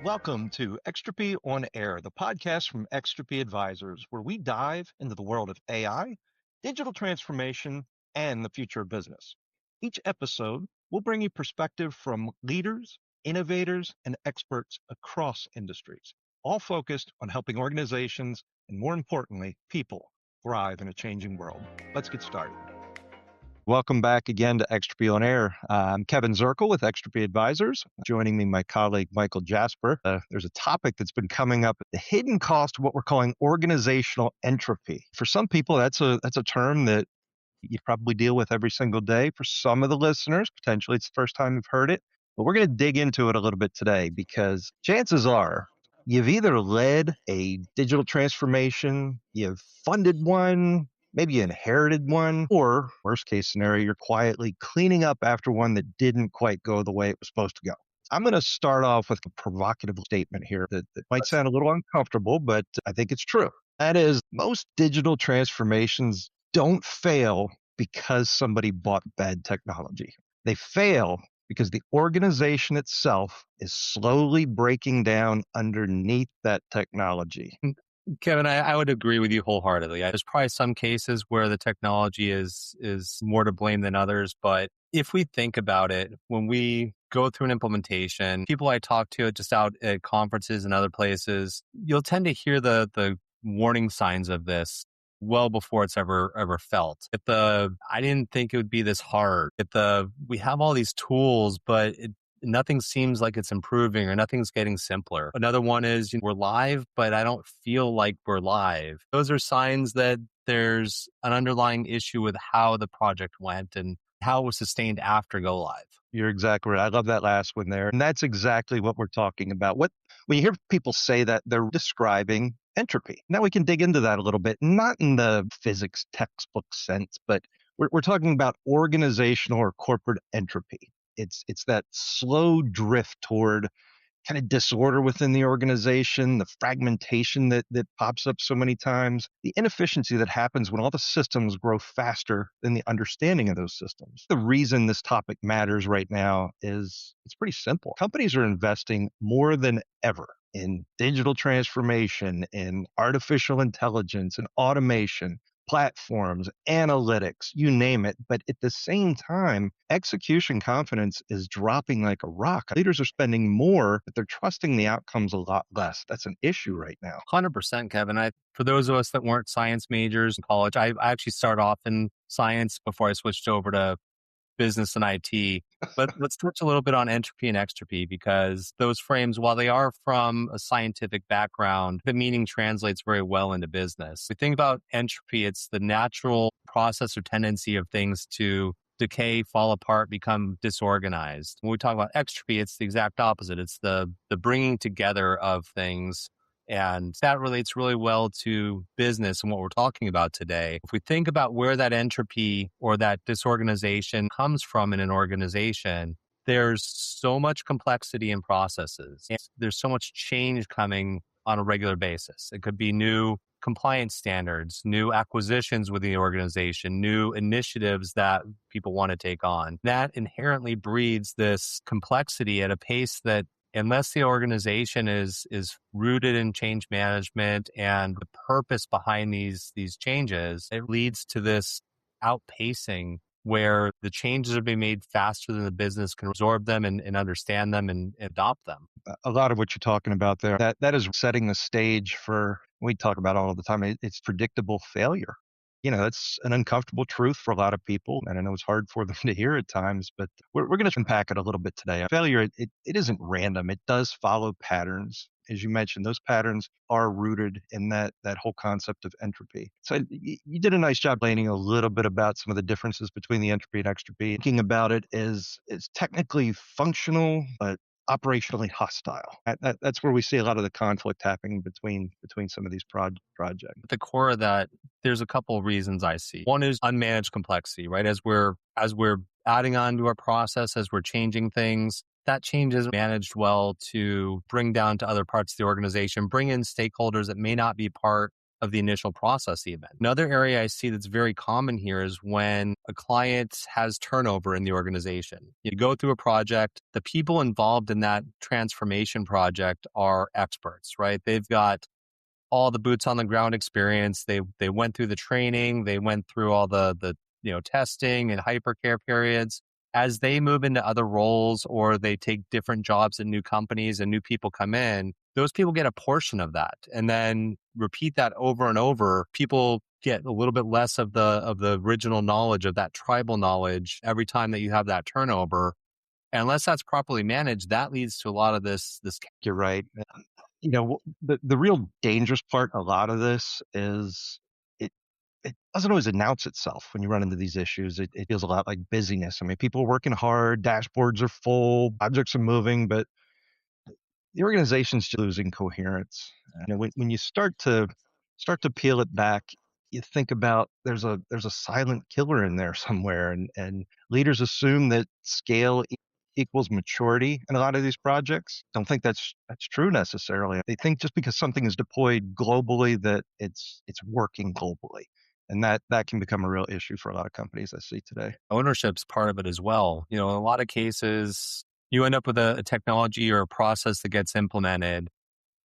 Welcome to Entropy on Air, the podcast from Entropy Advisors, where we dive into the world of AI, digital transformation, and the future of business. Each episode will bring you perspective from leaders, innovators, and experts across industries, all focused on helping organizations and, more importantly, people thrive in a changing world. Let's get started. Welcome back again to Entropy on Air. I'm Kevin Zirkle with Entropy Advisors. Joining me, my colleague, Michael Jasper. There's a topic that's been coming up, the hidden cost of what we're calling organizational entropy. For some people, that's a term that you probably deal with every single day. For some of the listeners, potentially it's the first time you've heard it. But we're going to dig into it a little bit today because chances are you've either led a digital transformation, you've funded one, maybe you inherited one, or worst case scenario, you're quietly cleaning up after one that didn't quite go the way it was supposed to go. I'm going to start off with a provocative statement here that might sound a little uncomfortable, but I think it's true. That is, most digital transformations don't fail because somebody bought bad technology. They fail because the organization itself is slowly breaking down underneath that technology. Kevin, I would agree with you wholeheartedly. There's probably some cases where the technology is more to blame than others. But if we think about it, when we go through an implementation, people I talk to just out at conferences and other places, you'll tend to hear the warning signs of this well before it's ever felt. I didn't think it would be this hard. We have all these tools, but nothing seems like it's improving or nothing's getting simpler. Another one is we're live, but I don't feel like we're live. Those are signs that there's an underlying issue with how the project went and how it was sustained after go live. You're exactly right. I love that last one there. And that's exactly what we're talking about. When you hear people say that, they're describing entropy. Now we can dig into that a little bit, not in the physics textbook sense, but we're talking about organizational or corporate entropy. It's that slow drift toward kind of disorder within the organization, the fragmentation that pops up so many times, the inefficiency that happens when all the systems grow faster than the understanding of those systems. The reason this topic matters right now is it's pretty simple. Companies are investing more than ever in digital transformation, in artificial intelligence, and automation, platforms, analytics, you name it. But at the same time, execution confidence is dropping like a rock. Leaders are spending more, but they're trusting the outcomes a lot less. That's an issue right now. 100%, Kevin. For those of us that weren't science majors in college, I actually started off in science before I switched over to business and IT. But let's touch a little bit on entropy and extropy, because those frames, while they are from a scientific background, the meaning translates very well into business. We think about entropy, it's the natural process or tendency of things to decay, fall apart, become disorganized. When we talk about extropy, it's the exact opposite. It's the bringing together of things. And that relates really well to business and what we're talking about today. If we think about where that entropy or that disorganization comes from in an organization, there's so much complexity in processes. There's so much change coming on a regular basis. It could be new compliance standards, new acquisitions within the organization, new initiatives that people want to take on. That inherently breeds this complexity at a pace that, unless the organization is rooted in change management and the purpose behind these changes, it leads to this outpacing where the changes are being made faster than the business can absorb them and understand them and adopt them. A lot of what you're talking about there, that is setting the stage for, we talk about all the time, it's predictable failure. That's an uncomfortable truth for a lot of people, and I know it's hard for them to hear at times, but we're going to unpack it a little bit today. Failure, it isn't random. It does follow patterns. As you mentioned, those patterns are rooted in that whole concept of entropy. So you did a nice job explaining a little bit about some of the differences between the entropy and extropy. Thinking about it is technically functional, but operationally hostile. That's where we see a lot of the conflict happening between some of these projects. At the core of that, there's a couple of reasons I see. One is unmanaged complexity, right? As we're adding on to our process, as we're changing things, that change is managed well to bring down to other parts of the organization, bring in stakeholders that may not be part of the initial process even. Another area I see that's very common here is when a client has turnover in the organization. You go through a project, the people involved in that transformation project are experts, right? They've got all the boots on the ground experience. They went through the training, they went through all the testing and hypercare periods. As they move into other roles or they take different jobs at new companies and new people come in, those people get a portion of that and then repeat that over and over. People get a little bit less of the original knowledge, of that tribal knowledge every time that you have that turnover. And unless that's properly managed, that leads to a lot of this. You're right. The real dangerous part, a lot of this is it it doesn't always announce itself when you run into these issues. It feels a lot like busyness. I mean, people are working hard, dashboards are full, objects are moving, but the organization's just losing coherence. When you start to peel it back, you think about there's a silent killer in there somewhere, and leaders assume that scale equals maturity in a lot of these projects. Don't think that's true necessarily. They think just because something is deployed globally that it's working globally, and that can become a real issue for a lot of companies I see today. Ownership's part of it as well. In a lot of cases, you end up with a technology or a process that gets implemented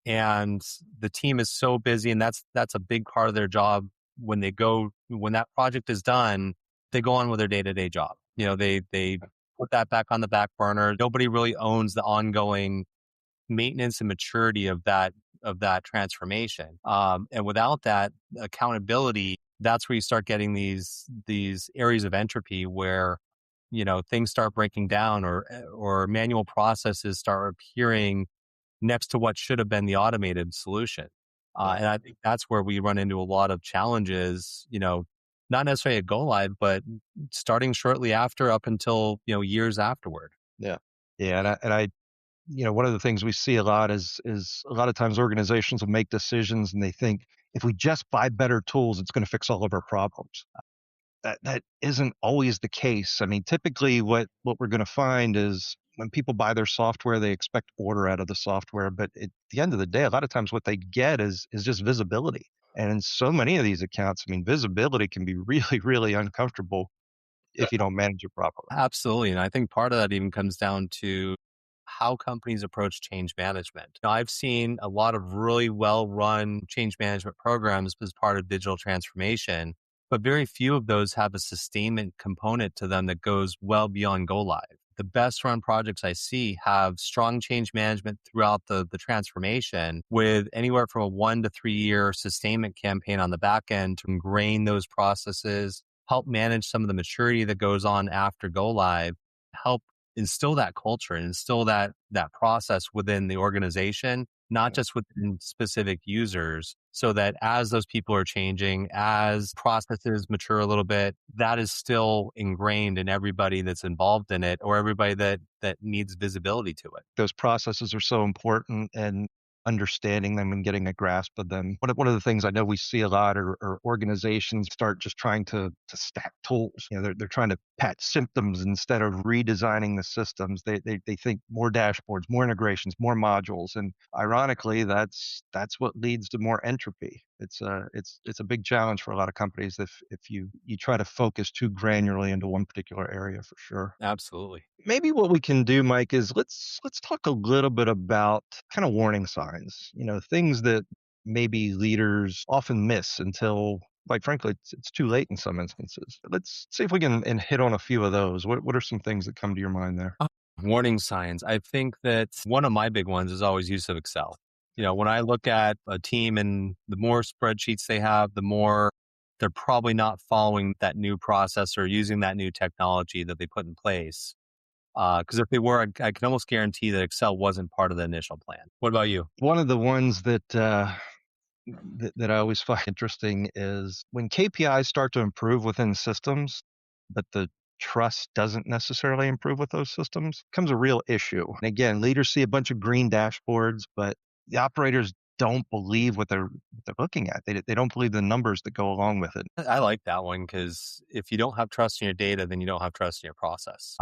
and the team is so busy, and that's a big part of their job. When that project is done, they go on with their day-to-day job. They put that back on the back burner. Nobody really owns the ongoing maintenance and maturity of that transformation. And without that accountability, that's where you start getting these areas of entropy where things start breaking down, or manual processes start appearing next to what should have been the automated solution. And I think that's where we run into a lot of challenges, not necessarily at go live, but starting shortly after up until, years afterward. Yeah. Yeah. One of the things we see a lot is a lot of times organizations will make decisions and they think if we just buy better tools, it's going to fix all of our problems. That isn't always the case. I mean, typically what we're going to find is when people buy their software, they expect order out of the software, but at the end of the day, a lot of times what they get is just visibility. And in so many of these accounts, I mean, visibility can be really, really uncomfortable if you don't manage it properly. Absolutely. And I think part of that even comes down to how companies approach change management. Now, I've seen a lot of really well run change management programs as part of digital transformation, but very few of those have a sustainment component to them that goes well beyond go live. The best run projects I see have strong change management throughout the transformation, with anywhere from a 1 to 3 year sustainment campaign on the back end to ingrain those processes, help manage some of the maturity that goes on after go live, help instill that culture and instill that process within the organization, not just within specific users, so that as those people are changing, as processes mature a little bit, that is still ingrained in everybody that's involved in it, or everybody that needs visibility to it. Those processes are so important, and understanding them and getting a grasp of them. One of the things I know we see a lot are organizations start just trying to stack tools. They're trying to patch symptoms instead of redesigning the systems. They think more dashboards, more integrations, more modules, and ironically, that's what leads to more entropy. It's a big challenge for a lot of companies if you try to focus too granularly into one particular area, for sure. Absolutely. Maybe what we can do, Mike, is let's talk a little bit about kind of warning signs. Things that maybe leaders often miss until, like, frankly, it's too late in some instances. Let's see if we can and hit on a few of those. What are some things that come to your mind there? Warning signs. I think that one of my big ones is always use of Excel. When I look at a team and the more spreadsheets they have, the more they're probably not following that new process or using that new technology that they put in place. Because if they were, I can almost guarantee that Excel wasn't part of the initial plan. What about you? One of the ones that I always find interesting is when KPIs start to improve within systems, but the trust doesn't necessarily improve with those systems, becomes a real issue. And again, leaders see a bunch of green dashboards, but the operators don't believe what they're looking at. They don't believe the numbers that go along with it. I like that one because if you don't have trust in your data, then you don't have trust in your process.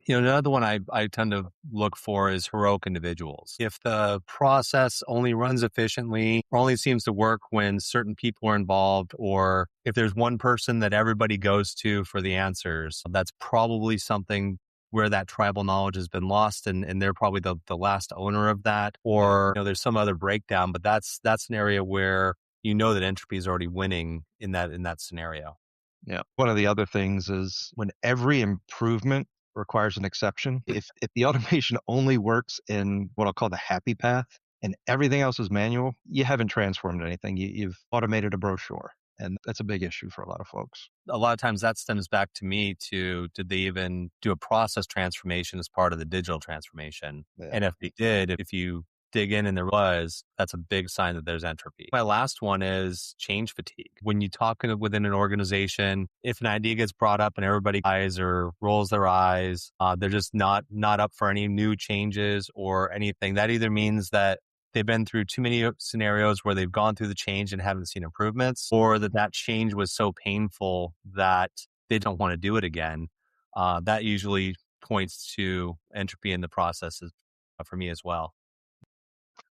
Another one I tend to look for is heroic individuals. If the process only runs efficiently or only seems to work when certain people are involved, or if there's one person that everybody goes to for the answers, that's probably something where that tribal knowledge has been lost and they're probably the last owner of that, or there's some other breakdown, but that's an area where that Entropy is already winning in that scenario. Yeah. One of the other things is when every improvement requires an exception, if the automation only works in what I'll call the happy path and everything else is manual, you haven't transformed anything. You've automated a brochure. And that's a big issue for a lot of folks. A lot of times that stems back to me did they even do a process transformation as part of the digital transformation? Yeah. And if they did, if you dig in and there was, that's a big sign that there's entropy. My last one is change fatigue. When you talk within an organization, if an idea gets brought up and everybody dies or rolls their eyes, they're just not up for any new changes or anything. That either means that they've been through too many scenarios where they've gone through the change and haven't seen improvements, or that change was so painful that they don't want to do it again. That usually points to entropy in the processes for me as well.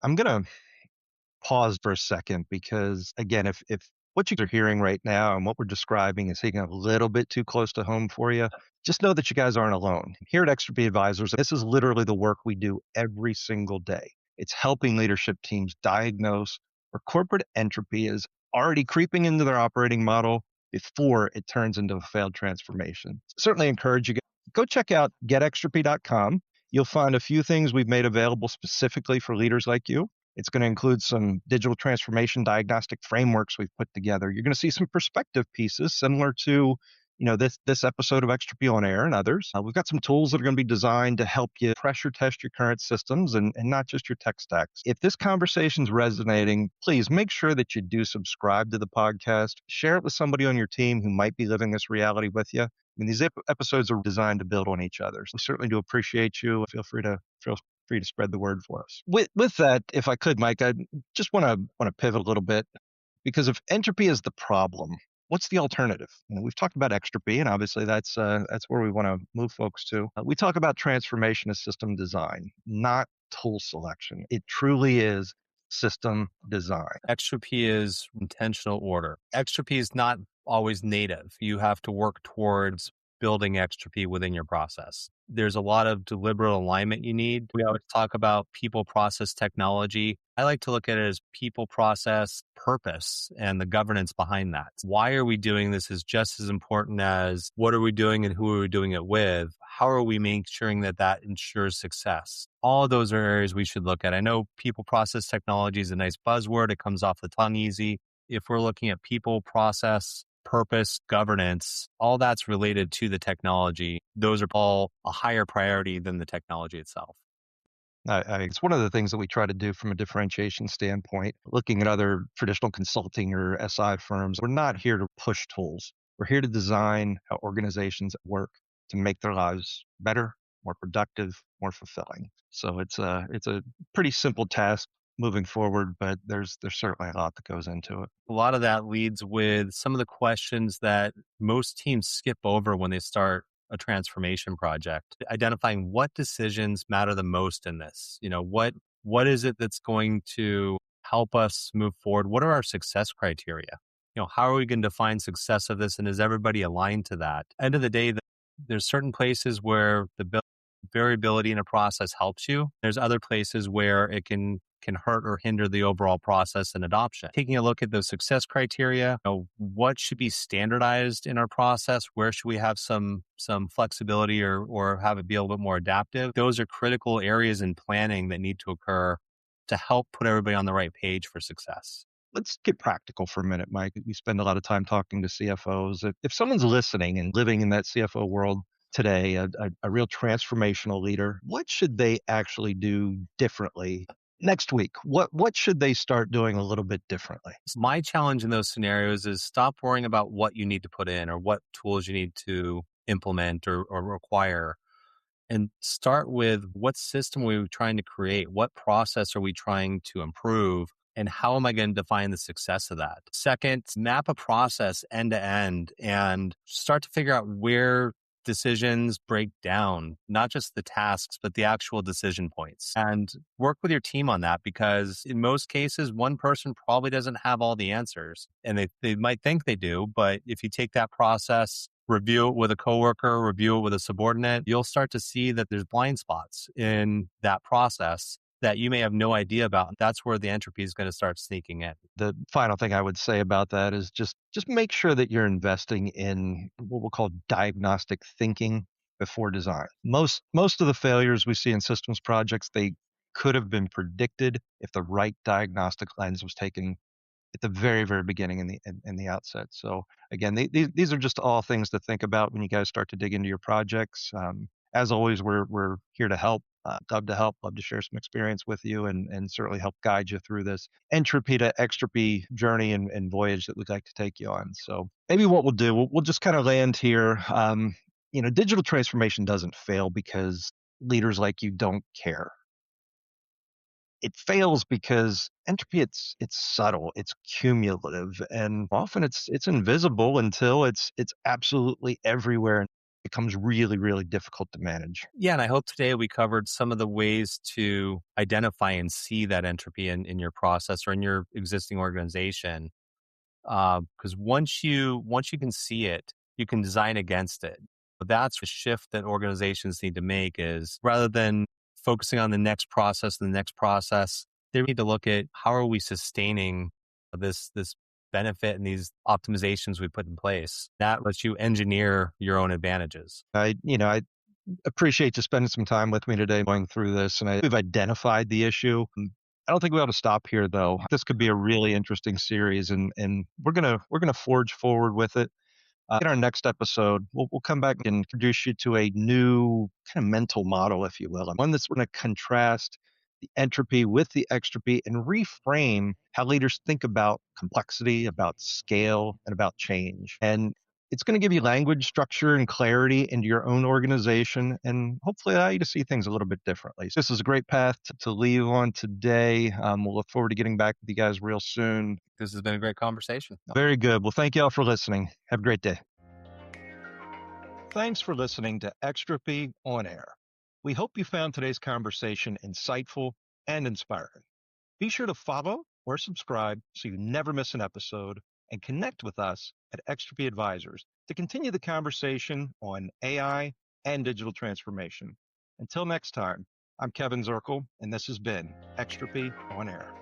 I'm going to pause for a second because, again, if what you are hearing right now and what we're describing is hitting a little bit too close to home for you, just know that you guys aren't alone. Here at Entropy Advisors, this is literally the work we do every single day. It's helping leadership teams diagnose where corporate entropy is already creeping into their operating model before it turns into a failed transformation. Certainly encourage you guys. Go check out getextropy.com. You'll find a few things we've made available specifically for leaders like you. It's going to include some digital transformation diagnostic frameworks we've put together. You're going to see some perspective pieces similar to this episode of Entropy on Air and others. We've got some tools that are going to be designed to help you pressure test your current systems and not just your tech stacks. If this conversation's resonating, please make sure that you do subscribe to the podcast. Share it with somebody on your team who might be living this reality with you. I mean, these episodes are designed to build on each other. So we certainly do appreciate you. Feel free to spread the word for us. With that, if I could, Mike, I just want to pivot a little bit, because if entropy is the problem, what's the alternative? We've talked about extropy, and obviously that's where we want to move folks to. We talk about transformation as system design, not tool selection. It truly is system design. Extropy is intentional order. Extropy is not always native. You have to work towards building extropy within your process. There's a lot of deliberate alignment you need. We always talk about people, process, technology. I like to look at it as people, process, purpose, and the governance behind that. Why are we doing this is just as important as what are we doing and who are we doing it with? How are we making sure that ensures success? All of those are areas we should look at. I know people, process, technology is a nice buzzword. It comes off the tongue easy. If we're looking at people, process, purpose, governance, all that's related to the technology. Those are all a higher priority than the technology itself. It's one of the things that we try to do from a differentiation standpoint, looking at other traditional consulting or SI firms. We're not here to push tools. We're here to design how organizations work to make their lives better, more productive, more fulfilling. So it's a pretty simple task moving forward, but there's certainly a lot that goes into it. A lot of that leads with some of the questions that most teams skip over when they start a transformation project, identifying what decisions matter the most in this. What is it that's going to help us move forward? What are our success criteria? How are we going to define success of this? And is everybody aligned to that? End of the day, there's certain places where the variability in a process helps you. There's other places where it can hurt or hinder the overall process and adoption. Taking a look at those success criteria, what should be standardized in our process? Where should we have some flexibility or have it be a little bit more adaptive? Those are critical areas in planning that need to occur to help put everybody on the right page for success. Let's get practical for a minute, Mike. We spend a lot of time talking to CFOs. If someone's listening and living in that CFO world today, a real transformational leader, what should they actually do differently next week? What should they start doing a little bit differently? My challenge in those scenarios is stop worrying about what you need to put in or what tools you need to implement or require, and start with what system are we trying to create? What process are we trying to improve? And how am I going to define the success of that? Second, map a process end to end and start to figure out where decisions break down, not just the tasks, but the actual decision points. And work with your team on that, because in most cases, one person probably doesn't have all the answers, and they might think they do. But if you take that process, review it with a coworker, review it with a subordinate, you'll start to see that there's blind spots in that process that you may have no idea about. That's where the entropy is going to start sneaking in. The final thing I would say about that is just make sure that you're investing in what we'll call diagnostic thinking before design. Most of the failures we see in systems projects, they could have been predicted if the right diagnostic lens was taken at the very, very beginning in the outset. So again, these are just all things to think about when you guys start to dig into your projects. As always, we're here to help. Love to share some experience with you and certainly help guide you through this entropy to extropy journey and voyage that we'd like to take you on. So maybe what we'll do, we'll just kind of land here. Digital transformation doesn't fail because leaders like you don't care. It fails because entropy, it's subtle, it's cumulative, and often it's invisible until it's absolutely everywhere and becomes really, really difficult to manage. Yeah, and I hope today we covered some of the ways to identify and see that entropy in your process or in your existing organization. Because once you can see it, you can design against it. But that's a shift that organizations need to make, is rather than focusing on the next process and the next process, they need to look at how are we sustaining this benefit and these optimizations we put in place. That lets you engineer your own advantages. I appreciate you spending some time with me today going through this, and we've identified the issue. I don't think we ought to stop here, though. This could be a really interesting series, and we're gonna forge forward with it. In our next episode, we'll come back and introduce you to a new kind of mental model, if you will, one that's going to contrast the entropy with the extropy and reframe how leaders think about complexity, about scale, and about change. And it's going to give you language, structure, and clarity into your own organization and hopefully allow you to see things a little bit differently. So this is a great path to leave on today. We'll look forward to getting back with you guys real soon. This has been a great conversation. Very good. Well, thank you all for listening. Have a great day. Thanks for listening to Extropy On Air. We hope you found today's conversation insightful and inspiring. Be sure to follow or subscribe so you never miss an episode, and connect with us at Extropy Advisors to continue the conversation on AI and digital transformation. Until next time, I'm Kevin Zirkle, and this has been Extropy On Air.